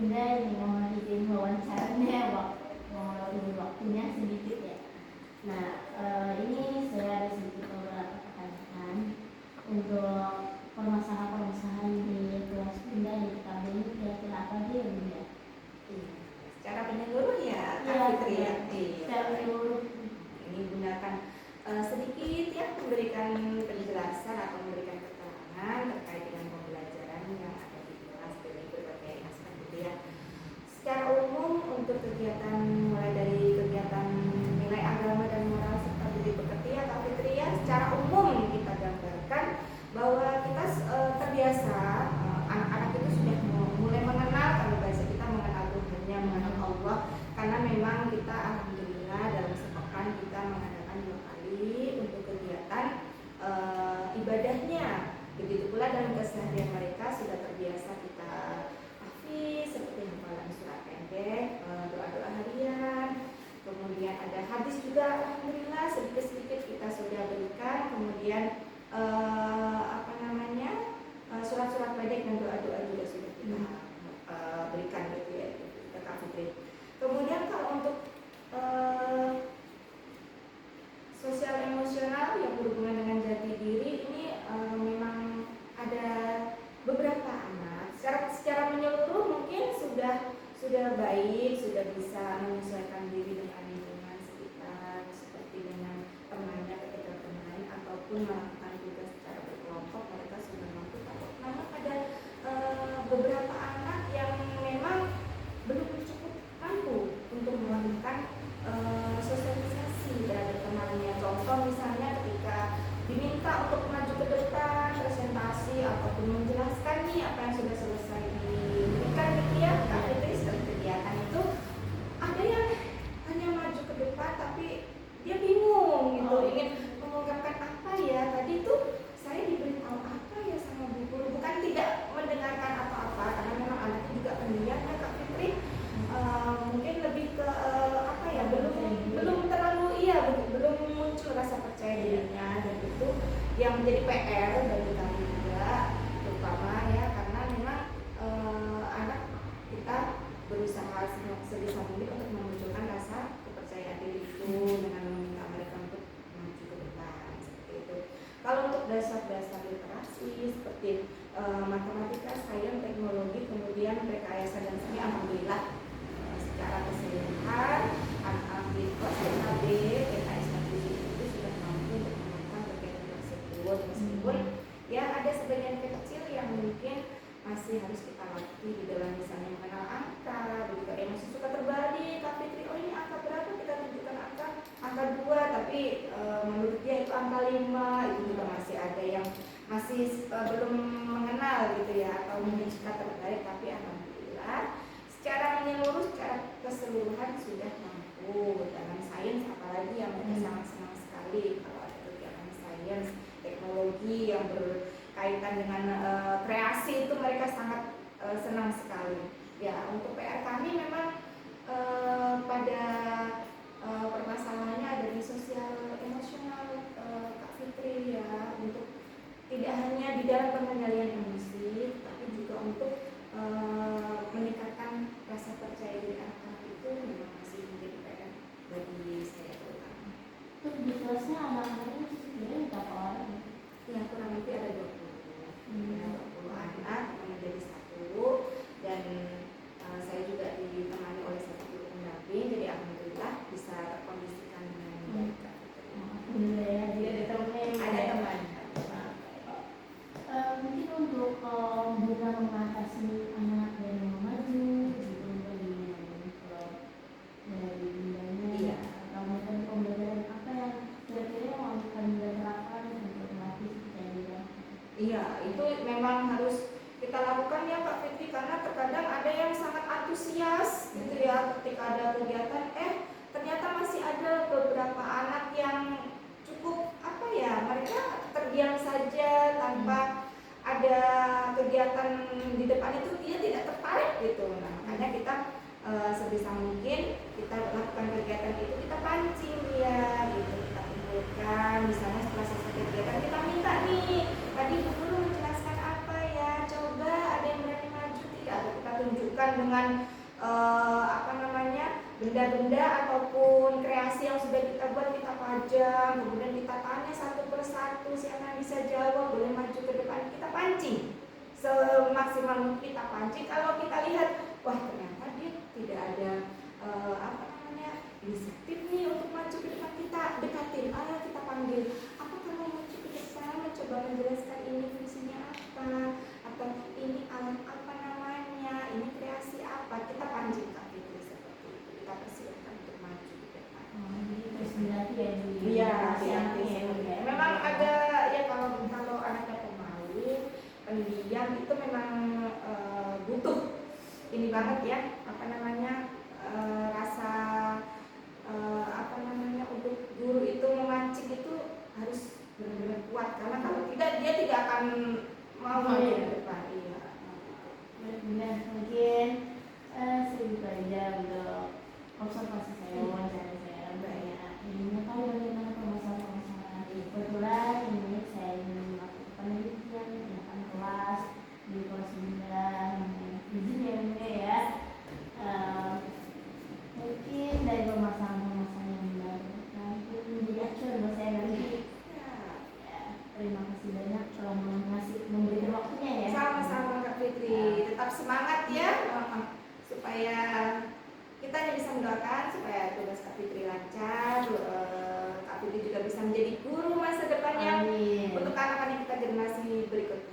Bunda ini mohon izin wawancaranya, mohon waktunya sedikit ya. Nah, ini saya ada sedikit beberapa pertanyaan untuk permasalahan-permasalahan di kelas Bunda di TKB ini kira-kira apa aja ya Bunda? Secara menyeluruh ya, Kak Fitri ya. Secara menyeluruh. Ini gunakan sedikit ya memberikan penjelasan atau memberikan keterangan terkait dengan pembelajaran yang ada di kelas dari berbagai aspek gitu ya. Secara umum untuk kegiatan mulai dari kegiatan nilai agama dan moral serta budi pekerti ya Kak Fitri ya, secara umum kita gambarkan bahwa kita terbiasa anak-anak itu sudah mulai mengenal, kalau bahasa kita mengenal Tuhannya, mengenal Allah, karena memang kita alhamdulillah dalam sepekan kita mengadakan 2 kali untuk kegiatan ibadahnya. Begitu pula dalam keseharian mereka sudah terbiasa kita seperti hafalan surat pendek, doa-doa harian, kemudian ada hadis juga alhamdulillah sedikit-sedikit kita sudah berikan, kemudian surat-surat pendek dan doa-doa juga sudah kita berikan gitu ya Kak Fitri. Kemudian kalau untuk sosial emosional yang berhubungan dengan jati diri ini memang ada beberapa anak secara menyeluruh mungkin sudah baik, sudah bisa menyesuaikan diri dengan lingkungan sekitar, seperti dengan temannya ketika bermain ataupun melakukan tugas secara berkelompok, mereka sudah mampu. Namun ada beberapa anak yang memang belum cukup mampu untuk melakukan sosialisasi terhadap temannya. Contoh misalnya ketika diminta untuk maju ke depan presentasi ataupun menjelaskan nih apa yang sudah selesai diberikan gitu ya Kak Fitri, setelah kegiatan itu ada yang hanya maju ke depan tapi dia bingung gitu, ingin mengungkapkan apa ya tadi tuh saya diberitahu apa ya sama bu guru, bukan tidak mendengarkan apa-apa karena memang anaknya juga pendiam ya Kak Fitri. Mungkin lebih ke belum terlalu belum muncul rasa percaya dirinya, dan itu yang menjadi PR bagi kami juga terutama ya, karena memang anak kita berusaha sebisa mungkin untuk memunculkan rasa kepercayaan diri itu dengan meminta mereka untuk maju ke depan seperti itu. Kalau untuk dasar-dasar literasi seperti matematika, sains, teknologi, kemudian rekayasa dan seni, alhamdulillah secara keseluruhan anak-anak di kelas TKB, PKS itu sudah mampu untuk melakukan kegiatan tersebut, meskipun ya ada sebagian kecil yang mungkin masih harus kita latih di dalam misalnya mengenal angka, begitu ada yang masih suka terbalik, Kak Fitri, oh ini angka berapa, kita tunjukkan angka 2, tapi menurut dia itu angka 5, itu juga masih ada yang masih belum mengenal gitu ya, atau mungkin suka terbalik, tapi alhamdulillah secara menyeluruh, secara keseluruhan sudah mampu. Dalam sains apalagi yang mereka sangat senang sekali kalau ada kegiatan sains, teknologi yang berkaitan dengan kreasi itu mereka sangat senang sekali. Ya, untuk PR kami memang pada permasalahannya ada di sosial emosional Kak Fitri ya, untuk tidak hanya di dalam pengendalian emosi, tapi juga untuk meningkatkan rasa percaya diri anak-anak itu memang masih menjadi PR bagi saya terutama. Terus di kelasnya anak-anaknya sebenarnya berapa orang? Ya kurang lebih ada 20 anak yang menjadi satu, dan saya juga ditemani oleh satu guru pendamping, jadi alhamdulillah bisa terkondisikan dengan baik. Alhamdulillah ya, jadi ada temannya yang ada teman. Mungkin untuk berusaha mengatasi anak yang mau maju gitu dari bundanya, atau mungkin pembelajaran apa yang kira-kira yang akan diterapkan untuk melatih percaya diri? Iya, itu memang harus kita lakukan ya Kak Fitri, karena terkadang ada yang sangat antusias gitu ya ketika ada kegiatan, ternyata masih ada beberapa anak yang cukup mereka terdiam saja tanpa ada kegiatan di depan itu, dia tidak tertarik gitu. Nah, makanya kita sebisa mungkin kita lakukan kegiatan itu, kita pancing dia gitu, kita kumpulkan, misalnya setelah selesai kegiatan kita minta nih, tadi Bu Guru menjelaskan apa ya, coba ada yang berani maju tidak, atau kita tunjukkan bukan dengan benda-benda ataupun kreasi yang sudah kita buat kita pajang, kemudian kita tanya satu persatu, siapa yang bisa jawab, boleh maju ke depan, kita pancing semaksimal mungkin kita pancing. Kalau kita lihat, wah ternyata dia tidak ada inisiatif nih untuk maju ke depan, kita dekatin, kita panggil, apa kamu maju ke depan, mencoba menjelaskan ini fungsinya apa, atau ini alat apa namanya, ini kreasi apa, kita pancing itu seperti itu, kita persiapkan untuk maju ke depan. Jadi terus berarti ya di Iya, ya. memang ada ya kalau anaknya pemalu, pendiam itu memang butuh ini banget ya, rasa untuk guru itu memancing itu harus benar-benar kuat, karena kalau tidak dia tidak akan mau maju ke depan. Iya. Benar, mungkin segitu aja untuk observasi saya, wawancara saya, banyak ingin mengetahui bagaimana permasalahan-permasalahan. Kebetulan ini saya ingin melakukan penelitian di depan kelas, di kelas 9, izin ya Bunda ya. Mungkin dari permasalahan-permasalahan yang baru nanti menjadi acuan buat saya nanti. Ya, terima kasih banyak telah memberikan waktunya ya. Sama-sama Kak Fitri, tetap semangat ya, supaya kita hanya bisa mendoakan supaya tugas Kak Fitri lancar, Kak Fitri juga bisa menjadi guru masa depannya untuk anak-anak kita generasi berikutnya.